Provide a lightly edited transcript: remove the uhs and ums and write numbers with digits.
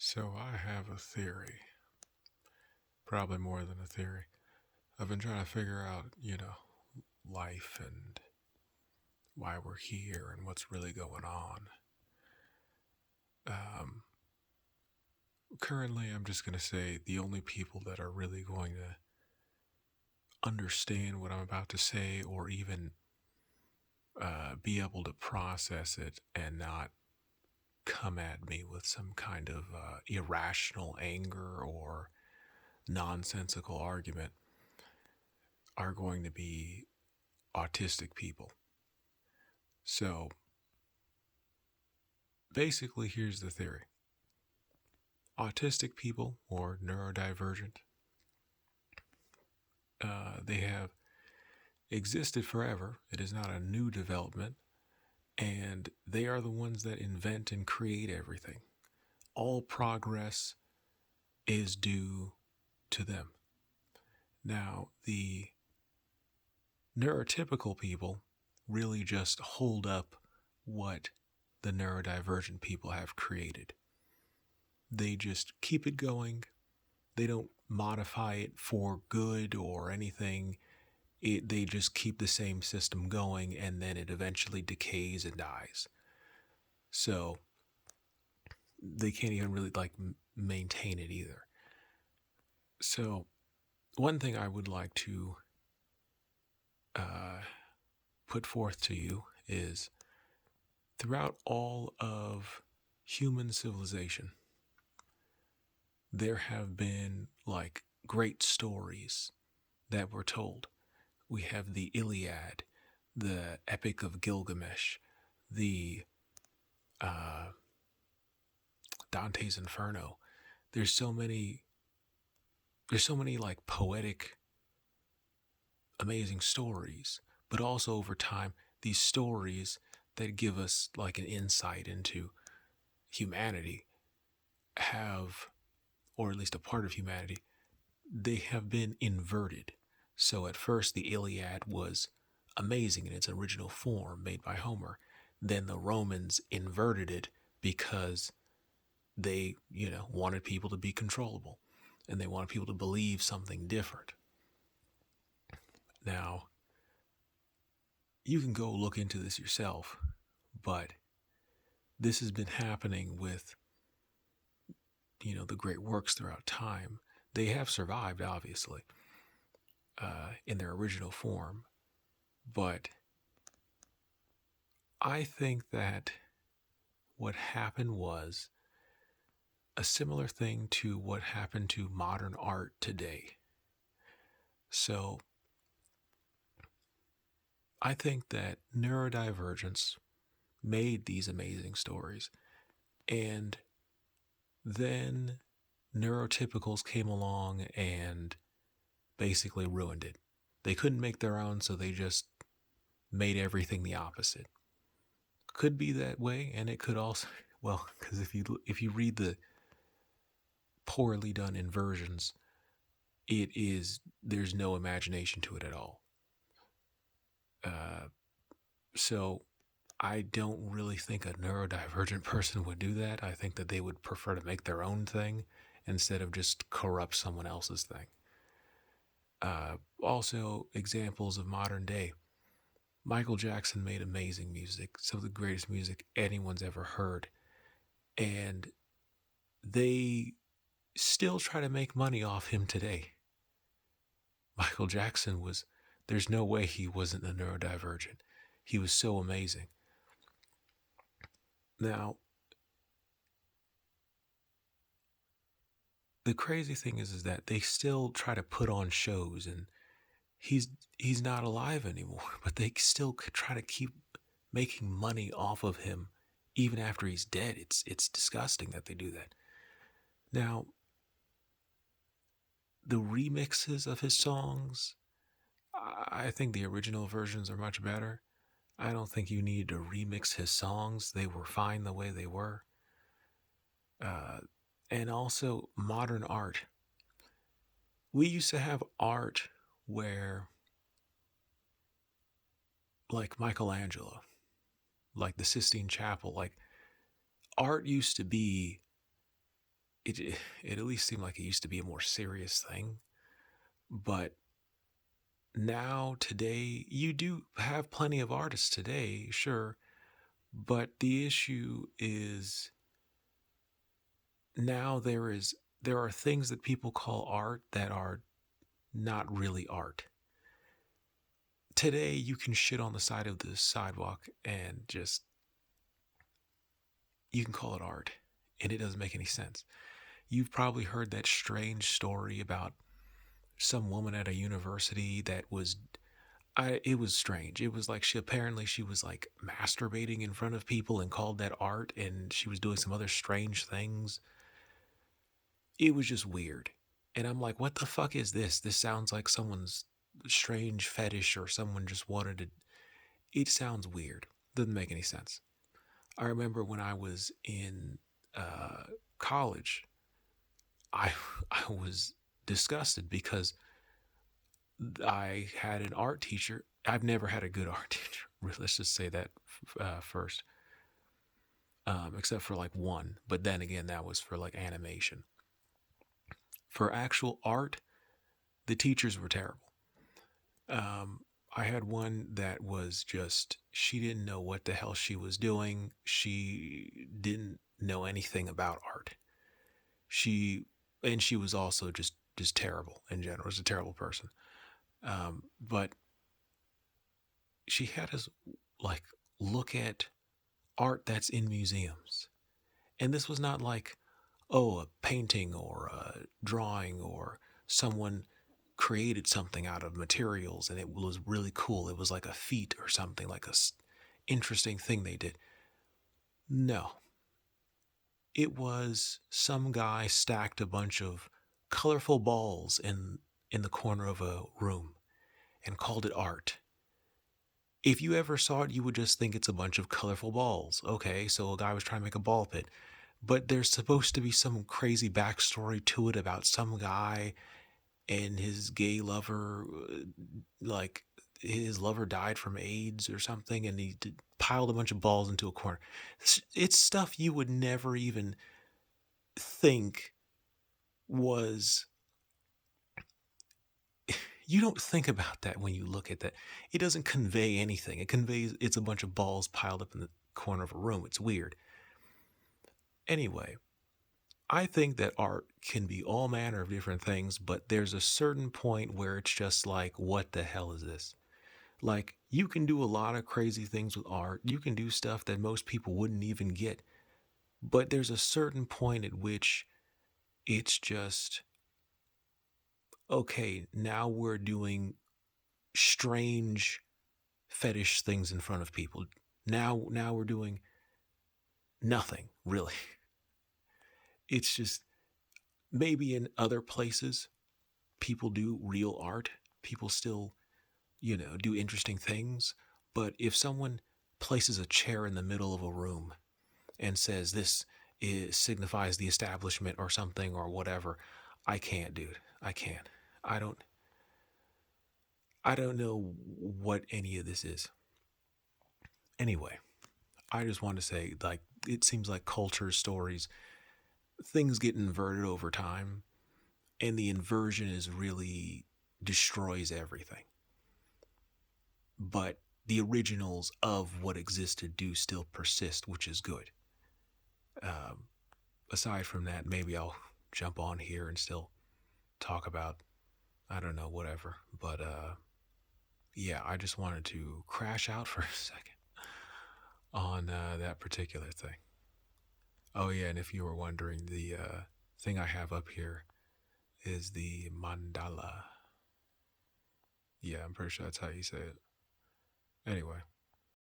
So I have a theory, probably more than a theory. I've been trying to figure out, life and why we're here and what's really going on. Um, Currently, I'm just going to say the only people that are really going to understand what I'm about to say or even be able to process it and not come at me with some kind of irrational anger or nonsensical argument are going to be autistic people. So basically, here's the theory: autistic people or neurodivergent, they have existed forever. It is not a new development, and they are the ones that invent and create everything. All progress is due to them. Now, the neurotypical people really just hold up what the neurodivergent people have created. They just keep it going. They don't modify it for good or anything. They just keep the same system going, and then it eventually decays and dies. So they can't even really maintain it either. So one thing I would like to uh, put forth to you is, throughout all of human civilization, there have been great stories that were told. We have the Iliad, the Epic of Gilgamesh, the uh, Dante's Inferno. There's so many. There's so many poetic, amazing stories, but also over time, these stories that give us an insight into humanity have, or at least a part of humanity, they have been inverted. So at first, the Iliad was amazing in its original form, made by Homer. Then the Romans inverted it because they, wanted people to be controllable and they wanted people to believe something different. Now, you can go look into this yourself, but this has been happening with, the great works throughout time. They have survived, obviously, in their original form, but I think that what happened was a similar thing to what happened to modern art today. So I think that neurodivergence made these amazing stories, and then neurotypicals came along and basically ruined it. They couldn't make their own, so they just made everything the opposite. Could be that way, and it could also, well, because if you read the poorly done inversions, there's no imagination to it at all. So I don't really think a neurodivergent person would do that. I think that they would prefer to make their own thing instead of just corrupt someone else's thing. Also, examples of modern day. Michael Jackson made amazing music, some of the greatest music anyone's ever heard. And they still try to make money off him today. Michael Jackson there's no way he wasn't a neurodivergent. He was so amazing. Now, the crazy thing is that they still try to put on shows, and he's not alive anymore, but they still try to keep making money off of him even after he's dead. It's disgusting that they do that. Now, the remixes of his songs, I think the original versions are much better. I don't think you needed to remix his songs. They were fine the way they were. And also modern art. We used to have art where, like Michelangelo, like the Sistine Chapel, art used to be it at least seemed like it used to be a more serious thing. But now today you do have plenty of artists today, sure, but the issue is now there are things that people call art that are not really art. Today you can shit on the side of the sidewalk and just you can call it art, and it doesn't make any sense. You've probably heard that strange story about some woman at a university that was it was strange. It was like she was like masturbating in front of people and called that art, and she was doing some other strange things. It was just weird. And I'm like, what the fuck is this? This sounds like someone's strange fetish or someone just wanted to. It sounds weird. Doesn't make any sense. I remember when I was in uh, college, I I was disgusted because I had an art teacher. I've never had a good art teacher. Let's just say that first, except for like one. But then again, that was for like animation. For actual art, the teachers were terrible. I had one that was just, she didn't know what the hell she was doing. She didn't know anything about art. She, and she was also just terrible in general. Was a terrible person. But she had us like look at art that's in museums. And this was not like, oh, a painting or a drawing or someone created something out of materials and it was really cool. It was like a feat or something, like a interesting thing they did. No, it was some guy stacked a bunch of colorful balls in the corner of a room and called it art. If you ever saw it, you would just think it's a bunch of colorful balls. Okay, so a guy was trying to make a ball pit. But there's supposed to be some crazy backstory to it about some guy and his gay lover, like his lover died from AIDS or something, and he piled a bunch of balls into a corner. It's stuff you would never even think was. You don't think about that when you look at that. It doesn't convey anything. It conveys it's a bunch of balls piled up in the corner of a room. It's weird. Anyway, I think that art can be all manner of different things, but there's a certain point where it's just like, what the hell is this? Like, you can do a lot of crazy things with art. You can do stuff that most people wouldn't even get. But there's a certain point at which it's just, okay, now we're doing strange fetish things in front of people. Now we're doing nothing, really. It's just maybe in other places people do real art. People still, do interesting things. But if someone places a chair in the middle of a room and says signifies the establishment or something or whatever, I can't, dude. I can't. I don't. I don't know what any of this is. Anyway, I just want to say, like, it seems like culture stories, things get inverted over time, and the inversion is really destroys everything. But the originals of what existed do still persist, which is good. Um, Aside from that, maybe I'll jump on here and still talk about, I don't know, whatever. But yeah, I just wanted to crash out for a second on that particular thing. Oh, yeah, and if you were wondering, the thing I have up here is the mandala. Yeah, I'm pretty sure that's how you say it. Anyway,